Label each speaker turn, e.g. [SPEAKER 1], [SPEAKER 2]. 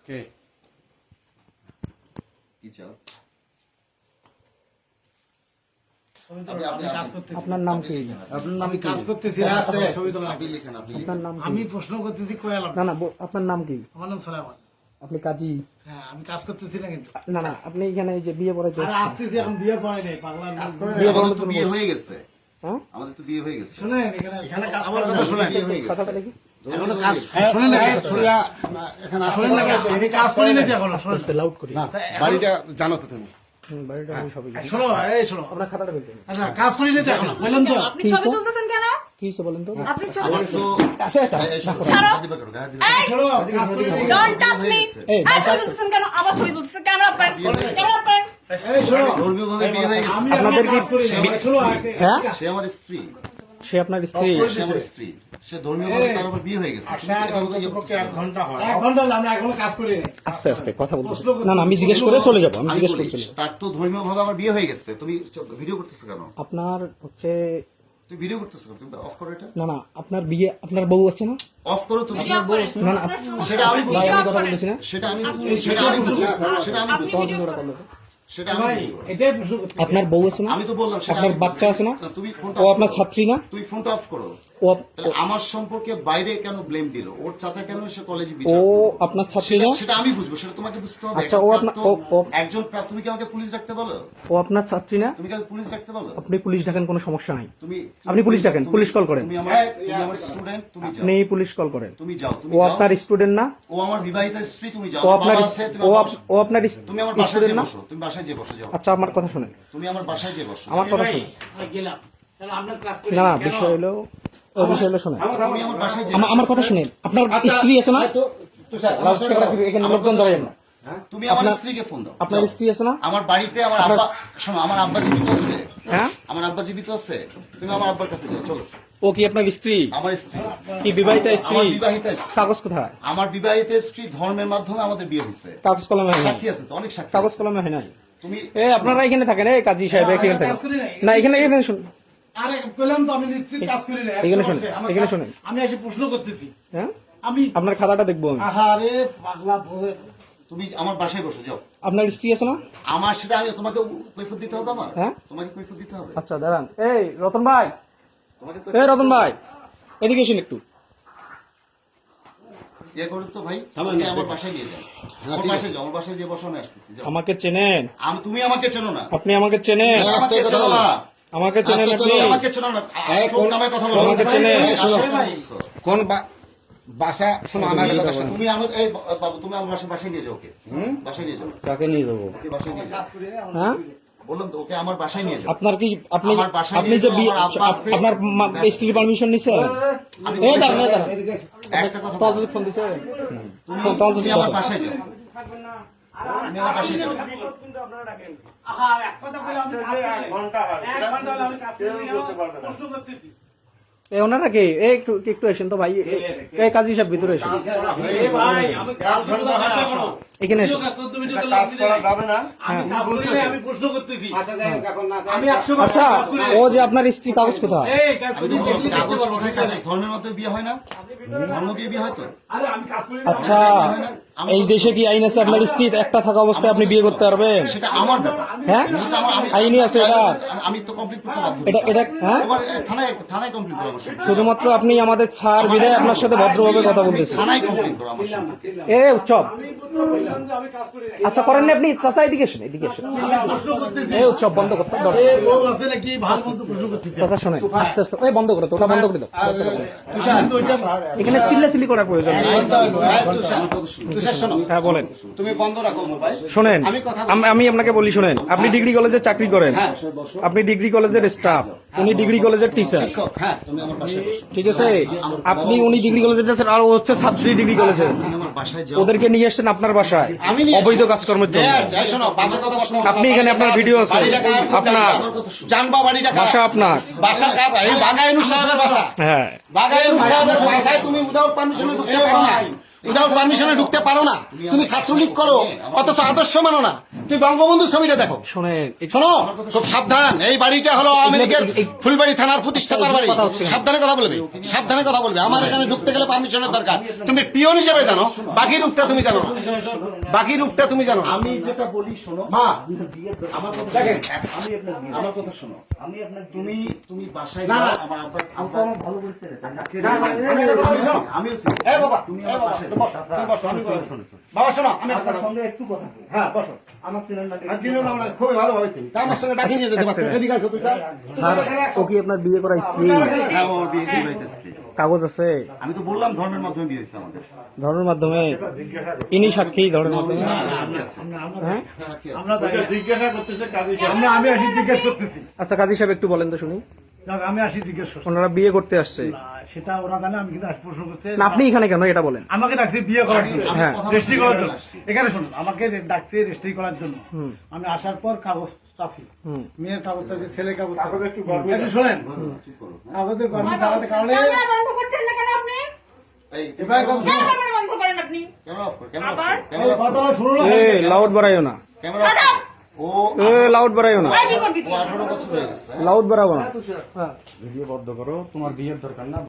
[SPEAKER 1] কে
[SPEAKER 2] কি চাও?
[SPEAKER 3] আপনার নাম কি?
[SPEAKER 1] আপনার নাম
[SPEAKER 4] আমি কাজ করতেছি ছবি তোলা
[SPEAKER 1] আপনি লিখেন আপনি
[SPEAKER 3] আপনার নাম কি?
[SPEAKER 4] আমি প্রশ্ন করতেছি কোয়াল
[SPEAKER 3] না না আপনার নাম কি?
[SPEAKER 4] আমার নাম সালামান।
[SPEAKER 3] আপনি কাজী?
[SPEAKER 4] হ্যাঁ আমি কাজ করতেছি না কিন্তু
[SPEAKER 3] না না আপনি এখানে এই যে বিয়ে পড়াইতে
[SPEAKER 4] আরে আসতেছি এখন বিয়ে পড়ে নাই পাগলা
[SPEAKER 3] বিয়ে
[SPEAKER 2] আমাদের
[SPEAKER 3] পড়ানোর
[SPEAKER 2] তো
[SPEAKER 3] জন্য
[SPEAKER 2] বিয়ে
[SPEAKER 3] বসে-
[SPEAKER 2] হয়ে গেছে,
[SPEAKER 3] হ্যাঁ
[SPEAKER 2] আমাদের তো বিয়ে হয়ে গেছে।
[SPEAKER 4] শুনেন এখানে কাজ আমার কথা শুনেন
[SPEAKER 2] বিয়ে হয়ে গেছে।
[SPEAKER 3] কথাটা দেখি
[SPEAKER 4] এখনো কাজ শুনেন না
[SPEAKER 1] এখানে
[SPEAKER 4] শুনেন না আমি কাজ করি না যে এখনো শুনেন
[SPEAKER 3] লাউড করি
[SPEAKER 1] না বাড়িটা জানো তো তুমি
[SPEAKER 3] বাড়িটা আমি সবই জানি।
[SPEAKER 4] শোনো এই শোনো
[SPEAKER 3] আপনার খাতাটা বলতেন
[SPEAKER 4] না কাজ করি না যে এখনো বললেন তো
[SPEAKER 5] আপনি ছবি তুলতেছেন কেন?
[SPEAKER 3] কি হয়েছে বলেন তো?
[SPEAKER 5] আপনি ছবি
[SPEAKER 2] আমার তো
[SPEAKER 3] কাছে আছে?
[SPEAKER 5] ছাড়ো।
[SPEAKER 2] গায়ে দিবা করো, গায়ে দিবা
[SPEAKER 5] এই,
[SPEAKER 4] শোনো কাজ করি না।
[SPEAKER 5] don't touch me।
[SPEAKER 3] এই,
[SPEAKER 5] এই, ছবি তুলতেছেন কেন? আবার ছবি তুলতেছেন, ক্যামেরা অফ করেন, ক্যামেরা অফ করেন।
[SPEAKER 4] এই শোনো
[SPEAKER 2] ধর্মীয় ভাবে বিয়ে হয়ে গেছে।
[SPEAKER 4] আমি
[SPEAKER 3] আপনাদের
[SPEAKER 4] আপনাদের
[SPEAKER 3] কি-
[SPEAKER 4] কাজ করি না মানে শোনো
[SPEAKER 3] হ্যাঁ
[SPEAKER 2] সে আমার স্ত্রী,
[SPEAKER 3] সে আপনার স্ত্রী?
[SPEAKER 2] সে আমার স্ত্রী, সে ধর্মীয় ভাবে তার আবার বিয়ে হয়ে গেছে।
[SPEAKER 1] এক ঘন্টা হয়
[SPEAKER 4] 1 ঘন্টা হলো আমরা এখনো কাজ করি না
[SPEAKER 3] আস্তে আস্তে কথা বলতেছি না না আমি জিজ্ঞেস করে চলে যাবো আমি
[SPEAKER 2] আমি
[SPEAKER 3] জিজ্ঞেস
[SPEAKER 2] বলি,
[SPEAKER 3] করে চলে যাবো।
[SPEAKER 2] তার তো ধর্মীয় ভাবে আমার বিয়ে হয়ে গেছে, তুমি ভিডিও করতেছো কেন?
[SPEAKER 3] আপনার হচ্ছে
[SPEAKER 2] তুমি ভিডিও করতেছো কেন? তুমি অফ করো এটা,
[SPEAKER 3] না না আপনার বিয়ে আপনার বউ আছে না?
[SPEAKER 2] অফ করো তুমি।
[SPEAKER 5] ভিডিও অফ করেন।
[SPEAKER 3] না না
[SPEAKER 5] আপনার সমস্যা
[SPEAKER 2] সেটা আমি
[SPEAKER 5] ভিডিও
[SPEAKER 3] ভাই
[SPEAKER 5] অফ
[SPEAKER 3] আমি কথা
[SPEAKER 5] করেন।
[SPEAKER 3] বলতেছি না
[SPEAKER 2] সেটা আমি
[SPEAKER 5] আপনি
[SPEAKER 2] সেটা আমি বুঝবো, সেটা আমি
[SPEAKER 5] আপনি
[SPEAKER 2] বুঝবো,
[SPEAKER 5] ভিডিও
[SPEAKER 3] সহযোগিতা
[SPEAKER 5] করেন।
[SPEAKER 3] করলো।
[SPEAKER 2] সেটা আমি
[SPEAKER 4] ভাই
[SPEAKER 2] বুঝবো।
[SPEAKER 4] এটাই প্রশ্ন করতেছি
[SPEAKER 3] আপনার বউ আছে না?
[SPEAKER 2] আমি তো বললাম সেটা
[SPEAKER 3] আপনার
[SPEAKER 2] আমি
[SPEAKER 3] বাচ্চা আছে না?
[SPEAKER 2] না, তুমি ফোনটা
[SPEAKER 3] ও
[SPEAKER 2] অফ
[SPEAKER 3] আপনার
[SPEAKER 2] করো।
[SPEAKER 3] ছাত্রী না?
[SPEAKER 2] তুমি ফোনটা অফ করো।
[SPEAKER 3] ও
[SPEAKER 2] তাহলে আমার সম্পর্কে বাইরে কেন ব্লেম দিল? ওর চাচা কেন সে কলেজে
[SPEAKER 3] ও
[SPEAKER 2] বিচার করলো?
[SPEAKER 3] আপনার ছাত্রী
[SPEAKER 2] সেটা
[SPEAKER 3] না?
[SPEAKER 2] সেটা আমি বুঝবো, সেটা তোমাকে বুঝতে হবে।
[SPEAKER 3] আচ্ছা, ও আপনার- ও-
[SPEAKER 2] তুমি কি আমাকে পুলিশ ডাকতে বলো?
[SPEAKER 3] ও আপনার ছাত্রী না?
[SPEAKER 2] তুমি কি আমাকে পুলিশ ডাকতে বলো?
[SPEAKER 3] আপনি পুলিশ ডাকেন কোনো সমস্যা নাই।
[SPEAKER 2] তুমি
[SPEAKER 3] আপনি পুলিশ ডাকেন, পুলিশ কল করেন।
[SPEAKER 2] তুমি আমার স্টুডেন্ট, তুমি যাও,
[SPEAKER 3] আপনি পুলিশ কল করেন।
[SPEAKER 2] তুমি যাও, তুমি
[SPEAKER 3] ও
[SPEAKER 2] যাও।
[SPEAKER 3] আপনার স্টুডেন্ট না?
[SPEAKER 2] ও আমার বিবাহিত স্ত্রী, তুমি যাও।
[SPEAKER 3] ও
[SPEAKER 2] আমার
[SPEAKER 3] আপনার
[SPEAKER 2] বাবা আছে, তুমি
[SPEAKER 3] ও
[SPEAKER 2] আমার
[SPEAKER 3] আপ- ও আপনার
[SPEAKER 2] তুমি আমার বাসায়
[SPEAKER 3] স্টুডেন্ট
[SPEAKER 2] যে
[SPEAKER 3] না?
[SPEAKER 2] বসো, তুমি বাসায় যে বসো, যাও।
[SPEAKER 3] আচ্ছা আমার কথা শুনেন,
[SPEAKER 2] তুমি আমার বাসায় যে বসো।
[SPEAKER 3] আমার কথা
[SPEAKER 4] ভাই,
[SPEAKER 3] শুনেন।
[SPEAKER 4] আমি গেলাম তাহলে আমরা কাজ করি
[SPEAKER 3] না না
[SPEAKER 4] কেন?
[SPEAKER 3] বিষয় হলো ও বিষয় হলো শোনেন,
[SPEAKER 2] তুমি আমার বাসায় যে
[SPEAKER 3] আমার কথা শুনেন। আপনার স্ত্রী আছে না? লাউডস্পিকার এখানে লোকজন দাঁড়ায় না।
[SPEAKER 2] তুমি আমার
[SPEAKER 3] আপনার-
[SPEAKER 2] স্ত্রীকে ফোন দাও।
[SPEAKER 3] আপনার
[SPEAKER 2] যাও।
[SPEAKER 3] স্ত্রী আছে না?
[SPEAKER 2] আমার বাড়িতে আমার আব্বা, শোনো, আমার আব্বা জীবিত আছে।
[SPEAKER 3] হ্যাঁ
[SPEAKER 2] আমার আব্বা জীবিত আছে, তুমি আমার আব্বার কাছে যাও, চলো।
[SPEAKER 3] ও কি আপনার স্ত্রী?
[SPEAKER 2] আমার স্ত্রী,
[SPEAKER 3] কি বিবাহিতা স্ত্রী?
[SPEAKER 2] আমার বিবাহিত স্ত্রী।
[SPEAKER 3] কাগজ কোথায়?
[SPEAKER 2] আমার বিবাহিত স্ত্রী ধর্মের মাধ্যমে আমাদের বিয়ে হয়েছে।
[SPEAKER 3] কাগজ কলমে হয় নাই।
[SPEAKER 2] সাক্ষী আছে তো, অনেক সাক্ষী
[SPEAKER 3] কাগজ
[SPEAKER 2] আছে।
[SPEAKER 3] কলমে হয় নাই।
[SPEAKER 2] তুমি
[SPEAKER 3] এ আপনারা এখানে থাকেন, এই কাজী সাহেব এখানে থাকেন।
[SPEAKER 4] কাজ করি নাই।
[SPEAKER 3] না এখানে এখানে শুনুন।
[SPEAKER 4] আরে পেলাম তো আমি নিশ্চিত কাজ করি না
[SPEAKER 3] এখানে
[SPEAKER 4] 100%
[SPEAKER 3] শোনেন,
[SPEAKER 4] আমার
[SPEAKER 3] এখানে
[SPEAKER 4] কাজ-
[SPEAKER 3] শোনেন।
[SPEAKER 4] আমি এসে প্রশ্ন করতেছি
[SPEAKER 3] হ্যাঁ
[SPEAKER 4] আমি
[SPEAKER 3] আপনার খাতাটা দেখবো আমি।
[SPEAKER 4] আহারে পাগলা বলে
[SPEAKER 2] তুমি আমার বাসায় বসো, যাও।
[SPEAKER 3] আপনার স্ত্রী আছে না?
[SPEAKER 2] আমার সেটা আমি তোমাকে কৈফিয়ত দিতে হবে আমার?
[SPEAKER 3] হ্যাঁ?
[SPEAKER 2] তোমাকে কৈফিয়ত দিতে হবে?
[SPEAKER 3] আচ্ছা দাঁড়ান, এই রতন ভাই,
[SPEAKER 2] তোমাকে
[SPEAKER 3] এই রতন ভাই এদিকে এসেন একটু।
[SPEAKER 2] ইয়ে করুন তো ভাই,
[SPEAKER 1] থামেন
[SPEAKER 2] তুমি
[SPEAKER 1] না,
[SPEAKER 2] আমার
[SPEAKER 1] দেখুন।
[SPEAKER 2] বাসায় নিয়ে যাও।
[SPEAKER 1] হ্যাঁ,
[SPEAKER 2] আমার
[SPEAKER 1] ঠিক
[SPEAKER 2] বাসায় যাও, আমার বাসায় যে বসো, আমি আসতেছি, যাও।
[SPEAKER 3] আমাকে চেনেন?
[SPEAKER 2] তুমি আমাকে চেনো না।
[SPEAKER 3] আপনি আমাকে চেনেন?
[SPEAKER 1] হ্যাঁ।
[SPEAKER 2] আমাকে
[SPEAKER 1] আস্তে কথা
[SPEAKER 2] চেনো
[SPEAKER 1] বলো।
[SPEAKER 2] না।
[SPEAKER 3] আমাকে চেনেন
[SPEAKER 1] আস্তে
[SPEAKER 3] আপনি?
[SPEAKER 1] চলো।
[SPEAKER 2] আমাকে চেনো না।
[SPEAKER 1] এই,
[SPEAKER 2] চোখ নামায় কথা বলো।
[SPEAKER 3] আমাকে চেনে?
[SPEAKER 1] এই, শোনো।
[SPEAKER 4] ভাই,
[SPEAKER 1] কোন বাসা শোনো আমার একটা কথা শোনো
[SPEAKER 2] তুমি আমার এই বাবু, তুমি আমার বাসায় নিয়ে যাও, ওকে বাসায় নিয়ে যাও,
[SPEAKER 3] কাকে নিয়ে যাবো?
[SPEAKER 2] ওকে বাসায় নিয়ে যাও।
[SPEAKER 4] কাজ করি না, আমার
[SPEAKER 3] হ্যাঁ
[SPEAKER 2] বললাম তো, ওকে আমার বাসায় নিয়ে যাও।
[SPEAKER 3] আপনার কি আপনি
[SPEAKER 2] আমার বাসায়
[SPEAKER 3] আপনি
[SPEAKER 2] নিয়ে
[SPEAKER 3] যে
[SPEAKER 2] যাও,
[SPEAKER 3] বিয়ে-
[SPEAKER 2] আমার আব্বা আছে।
[SPEAKER 3] আপনার স্ত্রীর পারমিশন নিছেন?
[SPEAKER 2] আমি
[SPEAKER 3] এই দাঁড়ান, এই দাঁড়ান।
[SPEAKER 2] একটা কথা
[SPEAKER 3] টল
[SPEAKER 2] বলছি।
[SPEAKER 3] যদি ফোন দিছে
[SPEAKER 2] তুমি আমার বাসায় যাও, তুমি আমার বাসায় যাও।
[SPEAKER 4] আহা, এক কথা বলে আমি কাজ করি না। 1 ঘন্টা হলে আমি কাজ করি না, প্রশ্ন করতেছি
[SPEAKER 3] এই ওনারা কি এই একটু একটু এসেন তো ভাই, এই কাজী সাহেব ভিতরে এসেন,
[SPEAKER 4] এই ভাই আমি কাজ করি না, সেটা করো।
[SPEAKER 3] এখানে
[SPEAKER 4] ভিডিও
[SPEAKER 3] এসেন।
[SPEAKER 4] কাজ 14 ভিডিও করে লাভ দিলে আমি কাজ করি না, আমি প্রশ্ন করতেছি আমি 100%
[SPEAKER 3] আচ্ছা
[SPEAKER 4] কাজ করি না।
[SPEAKER 3] ও যে আপনার স্ত্রী কাগজ কোথায়?
[SPEAKER 4] এই
[SPEAKER 2] আমি তো বললাম, কাগজ কোথায় কাগজ? ধর্মের মধ্যে বিয়ে হয় না? ধর্ম দিয়ে বিয়ে হয় তো?
[SPEAKER 4] আরে আমি কাজ করি না,
[SPEAKER 3] আচ্ছা এই দেশে কি আইন আছে আপনার স্ত্রী একটা থাকা অবস্থায় আপনি বিয়ে করতে পারবেন?
[SPEAKER 2] সেটা আমার ব্যাপার।
[SPEAKER 3] হ্যাঁ
[SPEAKER 2] সেটা
[SPEAKER 3] আইনই আছে এটা।
[SPEAKER 2] আমি তো কমপ্লিট করতে বাধ্য।
[SPEAKER 3] এটা এটা হ্যাঁ
[SPEAKER 2] এবার থানায় কমপ্লিট করো আমার সাথে।
[SPEAKER 3] শুধুমাত্র আপনি আমাদের ছাড় বিদায় আপনার সাথে ভদ্রভাবে কথা বলতেছেন।
[SPEAKER 2] থানায় কমপ্লিট করো আমার সাথে।
[SPEAKER 3] এ উৎসব
[SPEAKER 4] বললাম যে আমি কাজ করি না।
[SPEAKER 3] আচ্ছা করেন না আপনি? চাচা এদিকে এসেন, এদিকে এসেন।
[SPEAKER 4] প্রশ্ন করতেছি
[SPEAKER 3] এই উৎসব বন্ধ করতে হবে।
[SPEAKER 4] এই বউ আছে নাকি ভালো মন্দ প্রশ্ন করতেছি
[SPEAKER 3] চাচা শোনেন, আস্তে আস্তে ওই বন্ধ করে তো, ওটা বন্ধ করে দাও।
[SPEAKER 4] কিন্তু ওইটা
[SPEAKER 3] এখানে চিল্লাচিল্লি করার প্রয়োজন নেই।
[SPEAKER 1] তুষার শোনো
[SPEAKER 3] হ্যাঁ বলেন।
[SPEAKER 1] তুমি বন্ধ রাখো মোবাইল
[SPEAKER 3] শোনেন
[SPEAKER 1] আমি কথা
[SPEAKER 3] আমি আপনাকে বলি শোনেন, আপনি ডিগ্রি কলেজে চাকরি করেন, আপনি ডিগ্রি কলেজের স্টাফ, উনি ডিগ্রি কলেজের টিচার,
[SPEAKER 1] শিক্ষক হ্যাঁ তুমি আমার বাসায় বসো
[SPEAKER 3] ঠিক আছে? আপনি উনি ডিগ্রি কলেজের টিচার আর ও হচ্ছে ছাত্রী ডিগ্রি কলেজে,
[SPEAKER 2] তুমি আমার বাসায় যাও।
[SPEAKER 3] ওদেরকে নিয়ে আসছেন আপনার বাসায়
[SPEAKER 1] আমি নিয়ে
[SPEAKER 3] অবৈধ
[SPEAKER 1] আসছি।
[SPEAKER 3] কাজকর্মের জন্য।
[SPEAKER 1] এই শোনো বাজে কথা বলো না।
[SPEAKER 3] আপনি এখানে আপনার ভিডিও আছে,
[SPEAKER 1] বাড়িটা কার?
[SPEAKER 3] আপনার
[SPEAKER 1] জানবা বাড়িটা কার?
[SPEAKER 3] বাসা আপনার।
[SPEAKER 1] বাসা কার? এই বাগাইনু সাহেবের বাসা।
[SPEAKER 3] হ্যাঁ
[SPEAKER 1] বাগাইনু সাহেবের বাসায় তুমি উইদাউট পারমিশনে ঢুকতে পারো না। উইদাউট পারমিশনে ঢুকতে পারো না। তুমি ছাত্রলীগ করো, অথচ আদর্শ মানো না। তুমি বঙ্গবন্ধুর ছবিটা দেখো।
[SPEAKER 3] শোনেন
[SPEAKER 1] শোনো, খুব সাবধান। এই বাড়িটা হলো আওয়ামী লীগের ফুলবাড়ি থানার প্রতিষ্ঠাতার বাড়ি। সাবধানে কথা বলবে, সাবধানে কথা বলবে। আমার এখানে ঢুকতে গেলে পারমিশনের দরকার। তুমি পিয়ন হিসেবে জানো, বাকি রূপটা তুমি জানো না। বাকি রূপটা তুমি জানো না।
[SPEAKER 2] আমি যেটা বলি শোনো,
[SPEAKER 1] মা,
[SPEAKER 2] আমার কথা
[SPEAKER 1] দেখেন,
[SPEAKER 2] আমি আপনার আমার কথা শোনো, আমি আপনার তুমি বাসায়
[SPEAKER 1] না,
[SPEAKER 2] যাও,
[SPEAKER 1] না।
[SPEAKER 2] আমার আব্বা আমার ভালো বলছে রে।
[SPEAKER 1] না, না, আমি একটা কথা বলি, শোনো।
[SPEAKER 2] আমিও
[SPEAKER 1] এই বাবা,
[SPEAKER 2] তুমি
[SPEAKER 1] এই
[SPEAKER 2] আমার
[SPEAKER 1] বাবা,
[SPEAKER 2] বাসায়
[SPEAKER 1] তুমি বসো, তুমি বসো, আমি কথা বলি। বাবা শোনো, আমি একটা
[SPEAKER 2] আপনার
[SPEAKER 1] কথা বলি।
[SPEAKER 2] সঙ্গে একটু কথা বলি।
[SPEAKER 1] হ্যাঁ, বসো।
[SPEAKER 2] আমার ছিলেন না
[SPEAKER 1] আর চিনো না, আমরা খুবই ভালোভাবে চিনি। তা আমার সঙ্গে ডাকিয়ে নিয়ে যেতে পারতো। এদিকে আসো, তুই যা।
[SPEAKER 3] স্যার ও কি আপনার বিয়ে করা স্ত্রী?
[SPEAKER 2] হ্যাঁ, ওর বিয়ে হইতেছে।
[SPEAKER 3] কাগজ আছে
[SPEAKER 2] আমি তো বললাম ধর্মের মাধ্যমে বিয়ে হয়েছে আমাদের।
[SPEAKER 3] ধর্মের মাধ্যমে? ইনি সাক্ষী ধর্মের মাধ্যমে? হ্যাঁ
[SPEAKER 4] জিজ্ঞাসা করতেছে কাজী সাহেব।
[SPEAKER 6] আমি আসি জিজ্ঞেস করতেছি।
[SPEAKER 3] আচ্ছা কাজী সাহেব একটু বলেন তো শুনি।
[SPEAKER 6] যাক, আমি আসি জিজ্ঞেস করছি।
[SPEAKER 3] ওনারা বিয়ে করতে আসছে,
[SPEAKER 6] না, সেটা ওরা জানে, আমি কিন্তু আজ প্রশ্ন করছে।
[SPEAKER 3] না আপনি এখানে কেন এটা বলেন?
[SPEAKER 6] আমাকে ডাকছে বিয়ে করার জন্য,
[SPEAKER 3] হ্যাঁ।
[SPEAKER 6] রেজিস্ট্রি করার জন্য। এখানে শুনুন, আমাকে ডাকছে রেজিস্ট্রি করার জন্য।
[SPEAKER 3] হুম।
[SPEAKER 6] আমি আসার পর কাগজ চাচ্ছি,
[SPEAKER 3] হুম।
[SPEAKER 6] মেয়ের কাগজ চাচ্ছি, ছেলের কাগজ চাচ্ছি। একটু শোনেন, কাগজের গরমি দাঁড়াতে কারণে
[SPEAKER 5] ক্যামেরা বন্ধ করছেন না কেন আপনি?
[SPEAKER 6] এবার কথা
[SPEAKER 5] কেন
[SPEAKER 6] শুনুন।
[SPEAKER 5] ক্যামেরা বন্ধ করেন আপনি? আবার?
[SPEAKER 6] এই কথাটা শুনুন না।
[SPEAKER 3] এ লাউড বাড়াইও না,
[SPEAKER 5] দাঁড়াও।
[SPEAKER 3] এ লাউড বাড়াইও না,
[SPEAKER 5] ভাই কি করবি তুই?
[SPEAKER 3] লাউড বাড়াবো না।
[SPEAKER 1] ভিডিও বন্ধ করো, তোমার বিয়ের দরকার না।